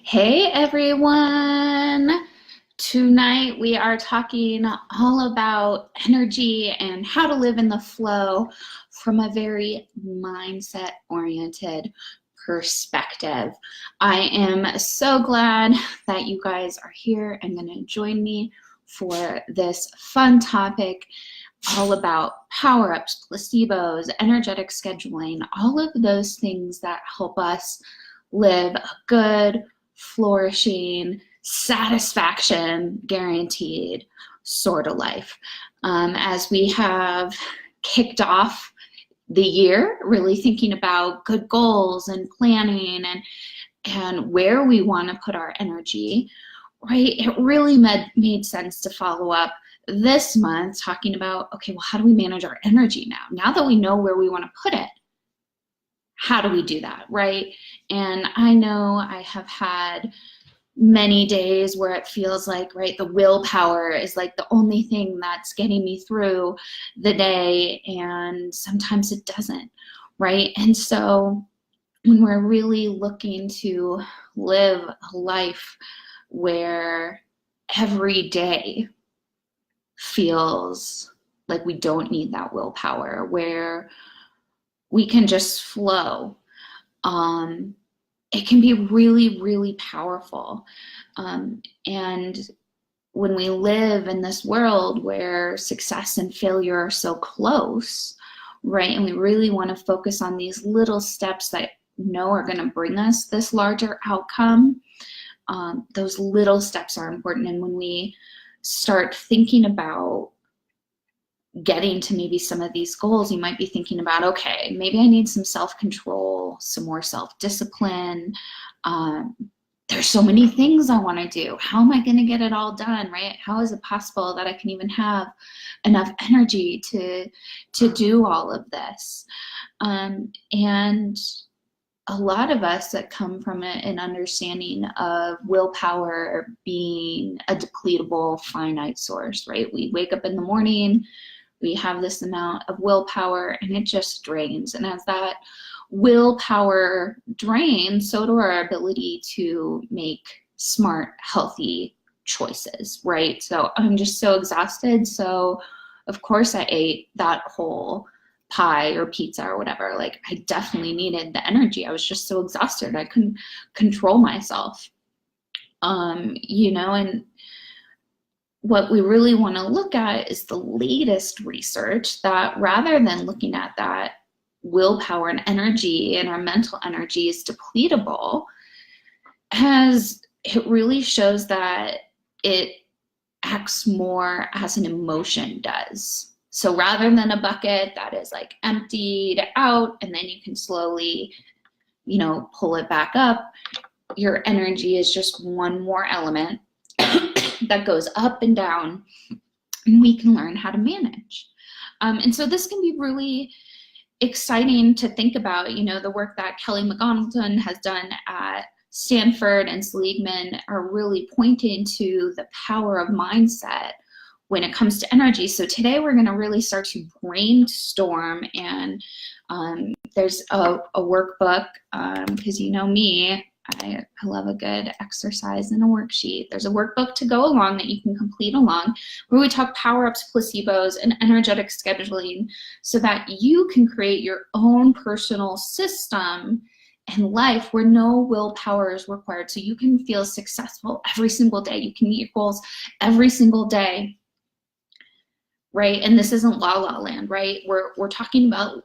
Hey everyone! Tonight we are talking all about energy and how to live in the flow from a very mindset-oriented perspective. I am so glad that you guys are here and going to join me for this fun topic all about power-ups, placebos, energetic scheduling, all of those things that help us live a good, flourishing, satisfaction guaranteed sort of life. As we have kicked off the year, really thinking about good goals and planning and where we want to put our energy, right? It really made sense to follow up this month talking about, okay, well, how do we manage our energy now? Now that we know where we want to put it, how do we do that, right? And I know I have had many days where it feels like, right, the willpower is like the only thing that's getting me through the day, and sometimes it doesn't, right? And so when we're really looking to live a life where every day feels like we don't need that willpower, where we can just flow, it can be really, really powerful. And when we live in this world where success and failure are so close, right, and we really want to focus on these little steps that are going to bring us this larger outcome, those little steps are important. And when we start thinking about getting to maybe some of these goals, you might be thinking about, okay, maybe I need some self-control, some more self-discipline. There's so many things I want to do. How am I going to get it all done, right? How is it possible that I can even have enough energy to do all of this? And a lot of us that come from an understanding of willpower being a depletable, finite source, right? We wake up in the morning, we have this amount of willpower, and it just drains. And as that willpower drains, so do our ability to make smart, healthy choices, right? So I'm just so exhausted. So of course I ate that whole pie or pizza or whatever. Like, I definitely needed the energy. I was just so exhausted. I couldn't control myself. And what we really want to look at is the latest research that, rather than looking at that willpower and energy and our mental energy is depletable, it really shows that it acts more as an emotion does. So rather than a bucket that is like emptied out and then you can slowly, pull it back up, your energy is just one more element that goes up and down, and we can learn how to manage. And so this can be really exciting to think about. The work that 𝕃𝕚𝕥𝗦𝗡 has done at Stanford and Seligman are really pointing to the power of mindset when it comes to energy. So today we're going to really start to brainstorm, and there's a workbook, because me, I love a good exercise and a worksheet. There's a workbook to go along that you can complete along, where we talk power-ups, placebos, and energetic scheduling, so that you can create your own personal system and life where no willpower is required, so you can feel successful every single day. You can meet your goals every single day, right? And this isn't la la land, right? We're talking about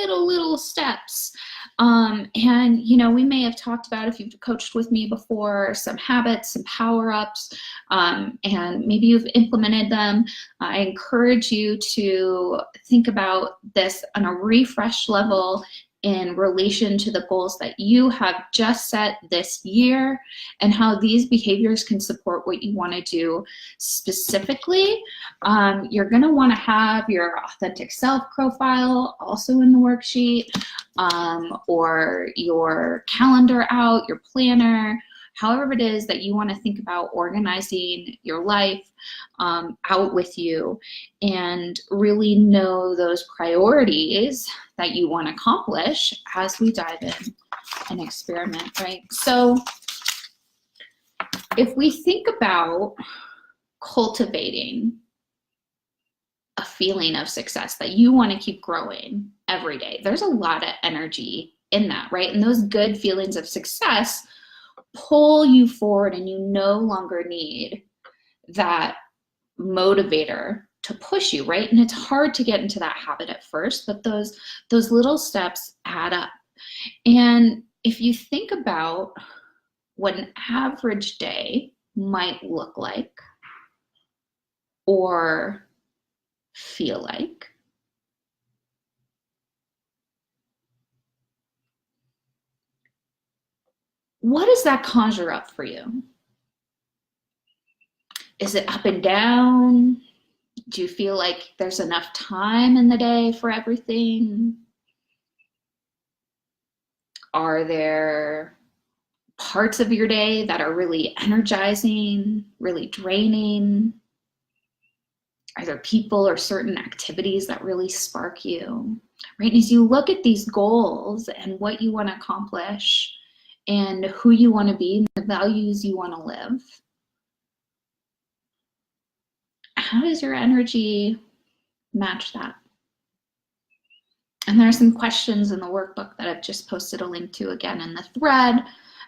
little steps. And we may have talked about, if you've coached with me before, some habits, some power-ups, and maybe you've implemented them. I encourage you to think about this on a refresh level in relation to the goals that you have just set this year, and how these behaviors can support what you want to do specifically. You're going to want to have your authentic self profile also in the worksheet, or your calendar out, your planner, however it is that you want to think about organizing your life out with you, and really know those priorities that you want to accomplish as we dive in and experiment, right? So if we think about cultivating a feeling of success that you want to keep growing every day, there's a lot of energy in that, right? And those good feelings of success pull you forward, and you no longer need that motivator to push you, right? And it's hard to get into that habit at first, but those little steps add up. And if you think about what an average day might look like or feel like, what does that conjure up for you? Is it up and down? Do you feel like there's enough time in the day for everything? Are there parts of your day that are really energizing, really draining? Are there people or certain activities that really spark you? Right? As you look at these goals and what you want to accomplish and who you want to be and the values you want to live, how does your energy match that? And there are some questions in the workbook that I've just posted a link to again in the thread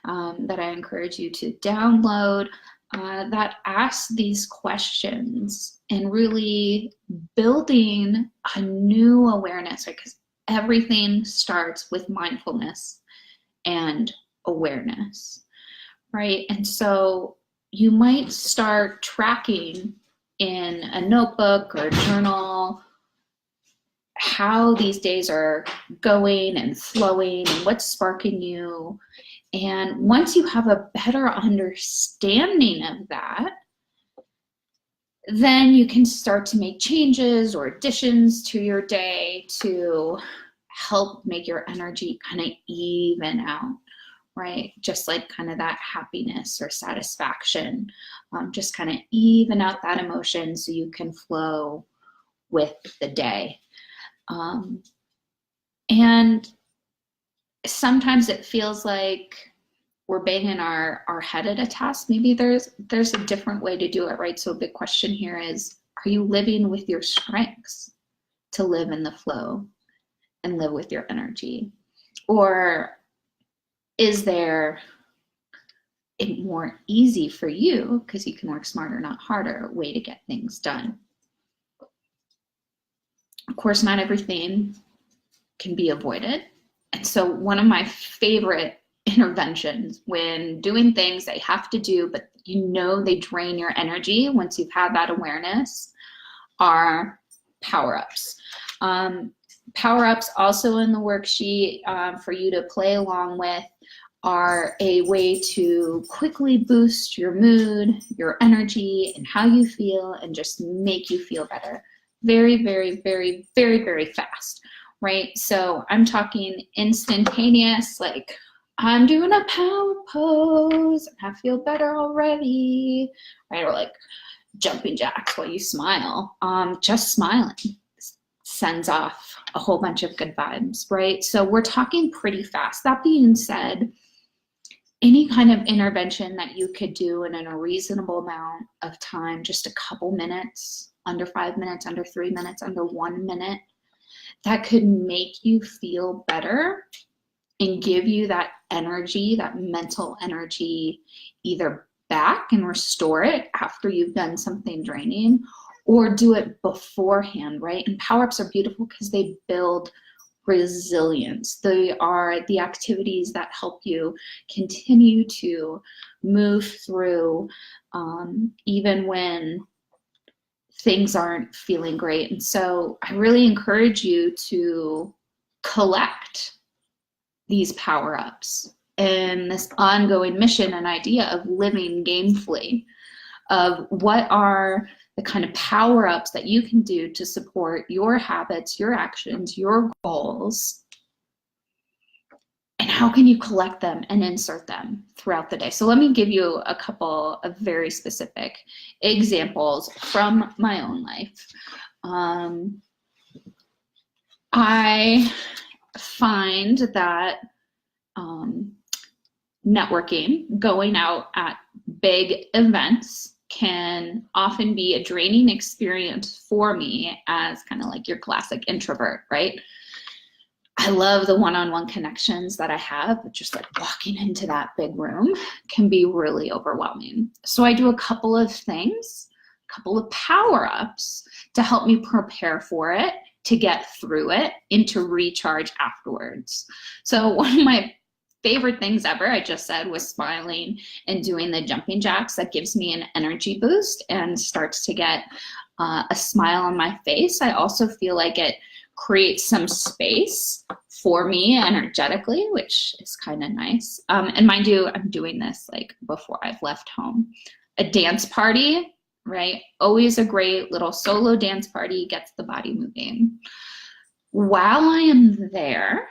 that I encourage you to download that ask these questions and really building a new awareness, right? Because everything starts with mindfulness and awareness, right? And so you might start tracking in a notebook or a journal how these days are going and flowing and what's sparking you. And once you have a better understanding of that, then you can start to make changes or additions to your day to help make your energy kind of even out, right? Just like kind of that happiness or satisfaction, just kind of even out that emotion so you can flow with the day. And sometimes it feels like we're banging our head at a task. Maybe there's a different way to do it, right? So a big question here is, are you living with your strengths to live in the flow and live with your energy? Or is there a more easy for you, because you can work smarter, not harder, way to get things done? Of course, not everything can be avoided. And so one of my favorite interventions when doing things that you have to do, but you know they drain your energy once you've had that awareness, are power-ups. Power-ups also in the worksheet for you to play along with are a way to quickly boost your mood, your energy, and how you feel, and just make you feel better. Very, very, very, very, very fast, right? So I'm talking instantaneous, like I'm doing a power pose and I feel better already, right? Or like jumping jacks while you smile. Just smiling sends off a whole bunch of good vibes, right? So we're talking pretty fast. That being said, any kind of intervention that you could do in a reasonable amount of time, just a couple minutes, under 5 minutes, under 3 minutes, under 1 minute, that could make you feel better and give you that energy, that mental energy, either back and restore it after you've done something draining, or do it beforehand, right? And power-ups are beautiful because they build resilience. They are the activities that help you continue to move through even when things aren't feeling great. And so I really encourage you to collect these power-ups and this ongoing mission and idea of living gamefully, of what are the kind of power-ups that you can do to support your habits, your actions, your goals, and how can you collect them and insert them throughout the day. So let me give you a couple of very specific examples from my own life. I find that networking, going out at big events can often be a draining experience for me as kind of like your classic introvert, right? I love the one-on-one connections that I have, but just like walking into that big room can be really overwhelming. So I do a couple of things, a couple of power-ups to help me prepare for it, to get through it, and to recharge afterwards. So one of my favorite things ever, I just said, was smiling and doing the jumping jacks. That gives me an energy boost and starts to get a smile on my face. I also feel like it creates some space for me energetically, which is kind of nice. And mind you, I'm doing this like before I've left home. A dance party, right? Always a great little solo dance party, gets the body moving. While I am there,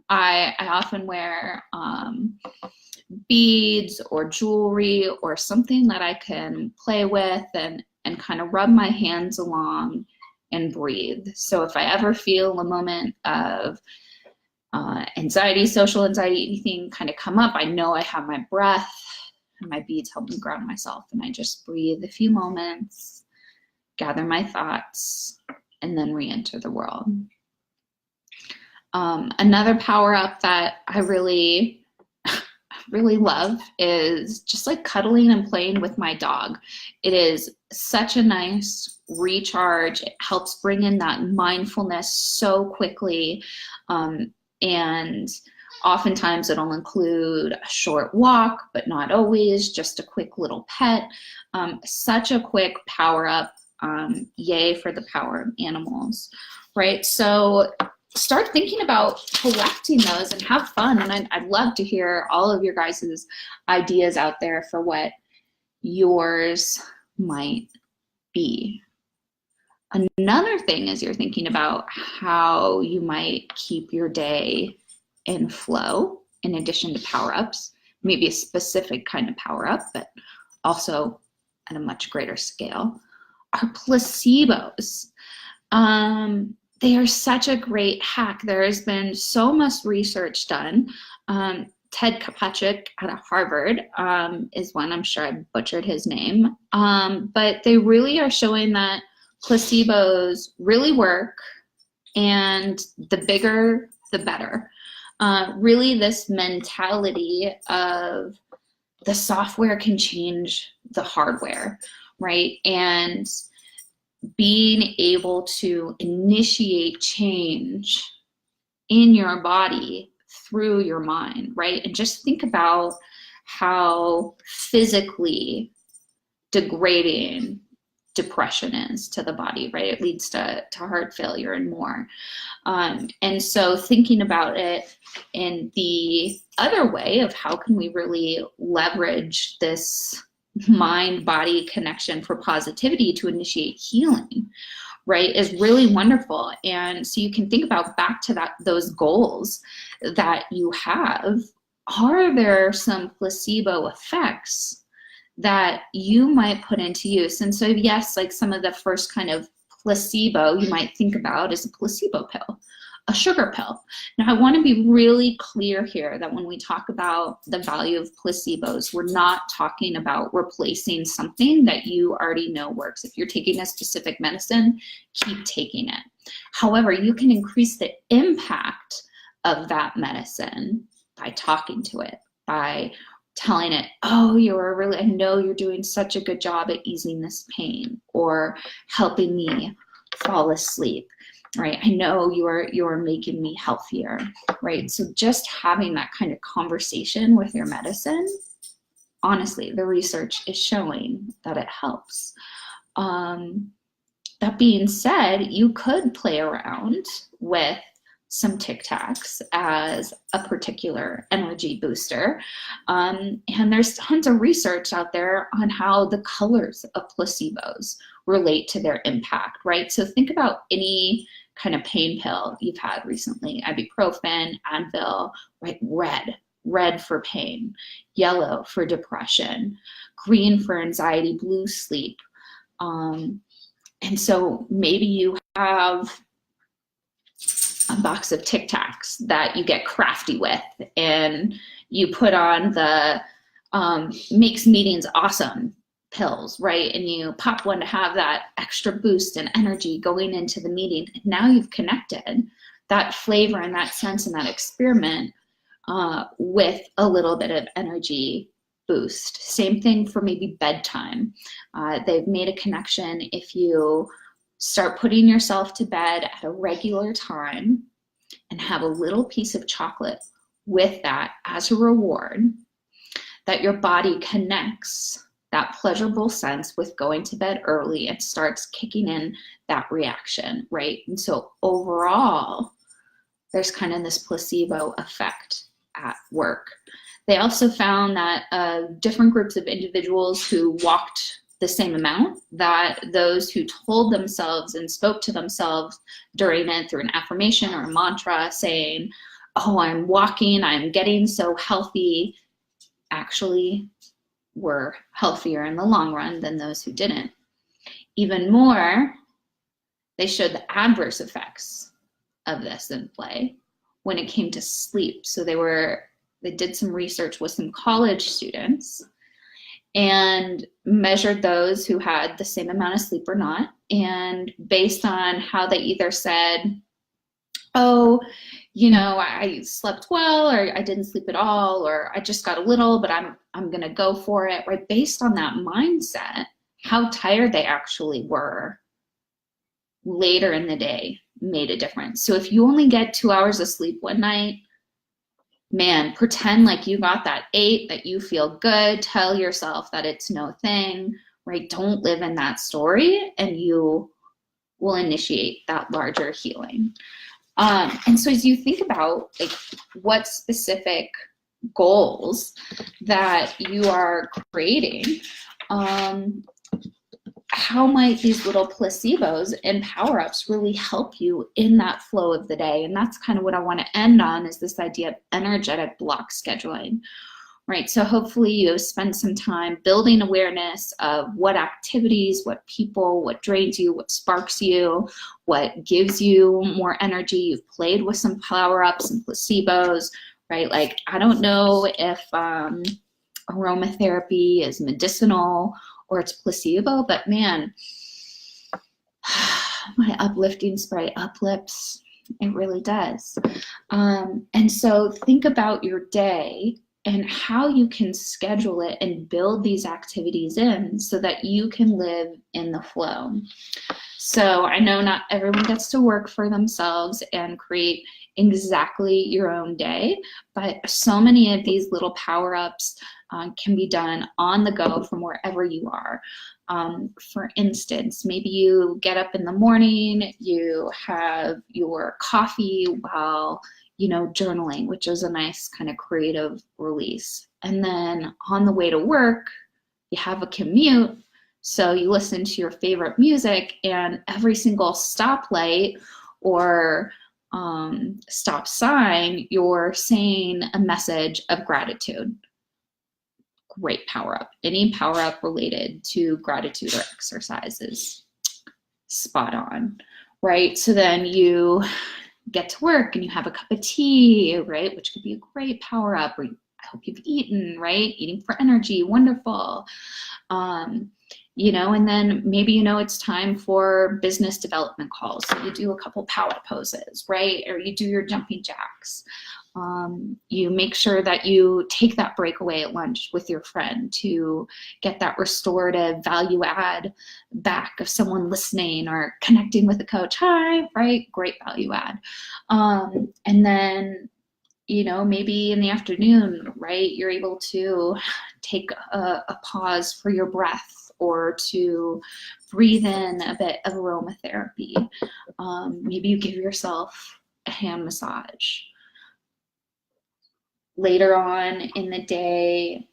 I often wear beads or jewelry or something that I can play with and kind of rub my hands along and breathe. So if I ever feel a moment of anxiety, social anxiety, anything kind of come up, I know I have my breath and my beads help me ground myself. And I just breathe a few moments, gather my thoughts, and then re-enter the world. Another power up that I really love is just like cuddling and playing with my dog. It is such a nice recharge. It helps bring in that mindfulness so quickly. And oftentimes it'll include a short walk, but not always, just a quick little pet. Such a quick power up. Yay for the power of animals, right? So start thinking about collecting those and have fun. And I'd love to hear all of your guys' ideas out there for what yours might be. Another thing is you're thinking about how you might keep your day in flow in addition to power-ups, maybe a specific kind of power-up, but also at a much greater scale, are placebos. They are such a great hack. There has been so much research done. 𝕃𝕚𝕦𝕥𝕝𝕚 at Harvard is one, I'm sure I butchered his name, but they really are showing that placebos really work, and the bigger, the better. Really this mentality of the software can change the hardware, right? And being able to initiate change in your body through your mind, right? And just think about how physically degrading depression is to the body, right? It leads to heart failure and more. And so thinking about it in the other way of how can we really leverage this mind-body connection for positivity to initiate healing, right, is really wonderful. And so you can think about back to those goals that you have. Are there some placebo effects that you might put into use? And so yes, like some of the first kind of placebo you might think about is a placebo pill, a sugar pill. Now I want to be really clear here that when we talk about the value of placebos, we're not talking about replacing something that you already know works. If you're taking a specific medicine, keep taking it. However, you can increase the impact of that medicine by talking to it, by telling it, oh, I know you're doing such a good job at easing this pain or helping me fall asleep, right? I know you're making me healthier, right? So just having that kind of conversation with your medicine, honestly, the research is showing that it helps. That being said, you could play around with some Tic Tacs as a particular energy booster. And there's tons of research out there on how the colors of placebos relate to their impact, right? So think about any kind of pain pill you've had recently, ibuprofen, Advil, right? Red for pain, yellow for depression, green for anxiety, blue sleep. And so maybe you have a box of Tic Tacs that you get crafty with, and you put on the makes meetings awesome pills, right? And you pop one to have that extra boost and energy going into the meeting. And now you've connected that flavor and that sense and that experiment with a little bit of energy boost. Same thing for maybe bedtime. They've made a connection. If you start putting yourself to bed at a regular time and have a little piece of chocolate with that as a reward, that your body connects that pleasurable sense with going to bed early and starts kicking in that reaction, right? And so overall, there's kind of this placebo effect at work. They also found that different groups of individuals who walked the same amount, that those who told themselves and spoke to themselves during it through an affirmation or a mantra saying, oh, I'm walking, I'm getting so healthy, actually were healthier in the long run than those who didn't. Even more, they showed the adverse effects of this in play when it came to sleep. So they did some research with some college students and measured those who had the same amount of sleep or not. And based on how they either said, oh, you know, I slept well, or I didn't sleep at all, or I just got a little, but I'm gonna go for it, right? Based on that mindset, how tired they actually were later in the day made a difference. So if you only get 2 hours of sleep one night, man, pretend like you got that 8, that you feel good, tell yourself that it's no thing, right? Don't live in that story, and you will initiate that larger healing. And so as you think about like what specific goals that you are creating, how might these little placebos and power-ups really help you in that flow of the day? And that's kind of what I want to end on, is this idea of energetic block scheduling, right? So hopefully you have spent some time building awareness of what activities, what people, what drains you, what sparks you, what gives you more energy. You've played with some power-ups and placebos, right? Like, I don't know if aromatherapy is medicinal or it's placebo, but man, my uplifting spray uplifts, it really does. And so think about your day and how you can schedule it and build these activities in so that you can live in the flow. So I know not everyone gets to work for themselves and create exactly your own day, but so many of these little power-ups can be done on the go from wherever you are. For instance, maybe you get up in the morning, you have your coffee while, you know, journaling, which is a nice kind of creative release. And then on the way to work, you have a commute, so you listen to your favorite music, and every single stoplight or stop sign, you're saying a message of gratitude. Great power-up. Any power-up related to gratitude or exercises, spot on, right? So then you get to work and you have a cup of tea, right? Which could be a great power-up. Or I hope you've eaten, right? Eating for energy, wonderful. You know, and then maybe, you know, it's time for business development calls. So you do a couple power poses, right? Or you do your jumping jacks. You make sure that you take that break away at lunch with your friend to get that restorative value add back of someone listening or connecting with a coach. Hi, right? Great value add. And then, you know, maybe in the afternoon, right, you're able to take a pause for your breath, or to breathe in a bit of aromatherapy. Maybe you give yourself a hand massage. Later on in the day,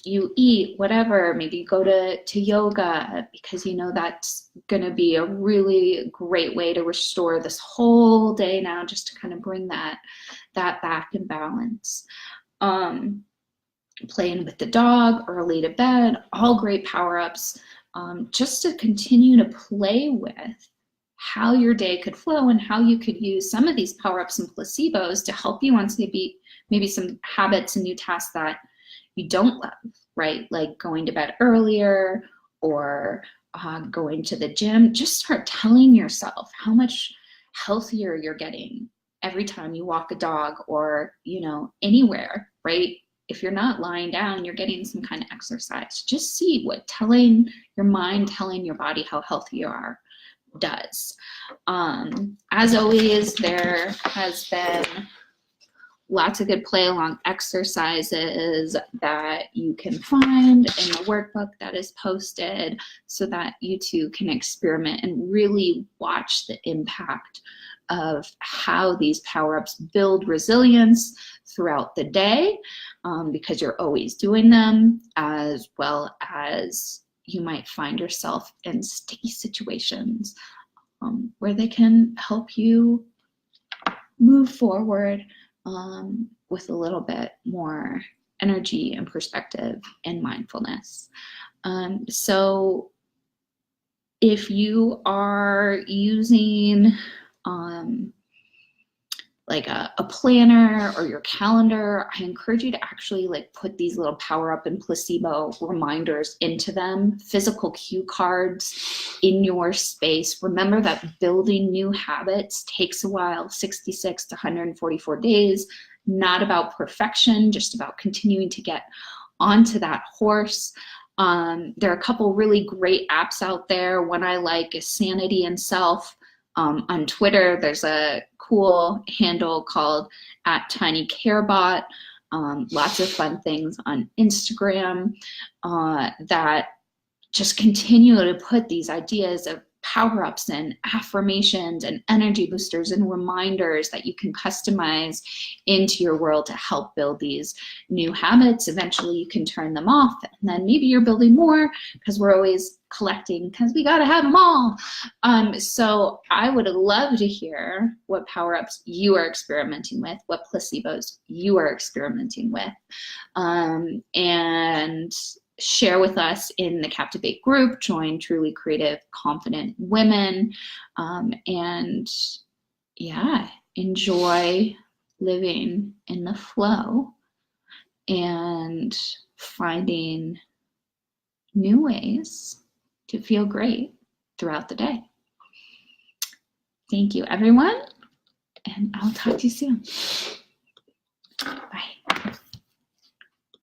you eat whatever. Maybe you go to yoga, because you know that's going to be a really great way to restore this whole day now, just to kind of bring that back in balance. Playing with the dog, early to bed, all great power-ups, just to continue to play with how your day could flow and how you could use some of these power-ups and placebos to help you on maybe some habits and new tasks that you don't love, right? Like going to bed earlier or going to the gym. Just start telling yourself how much healthier you're getting every time you walk a dog or, you know, anywhere, right? If you're not lying down, you're getting some kind of exercise. Just see what telling your mind, telling your body how healthy you are does. As always, there has been lots of good play along exercises that you can find in the workbook that is posted so that you too can experiment and really watch the impact of how these power-ups build resilience throughout the day, because you're always doing them, as well as you might find yourself in sticky situations where they can help you move forward with a little bit more energy and perspective and mindfulness. So if you are using like a planner or your calendar, I encourage you to actually like put these little power up and placebo reminders into them, physical cue cards in your space. Remember that building new habits takes a while, 66 to 144 days, not about perfection, just about continuing to get onto that horse. There are a couple really great apps out there. One I like is Sanity and Self. On Twitter, there's a cool handle called @tinycarebot. Lots of fun things on Instagram that just continue to put these ideas of power-ups and affirmations and energy boosters and reminders that you can customize into your world to help build these new habits. Eventually you can turn them off, and then maybe you're building more, because we're always collecting because we got to have them all. So I would love to hear what power-ups you are experimenting with, what placebos you are experimenting with, and share with us in the Kaptivate group. Join truly creative, confident women, and yeah, enjoy living in the flow and finding new ways to feel great throughout the day. Thank you, everyone, and I'll talk to you soon.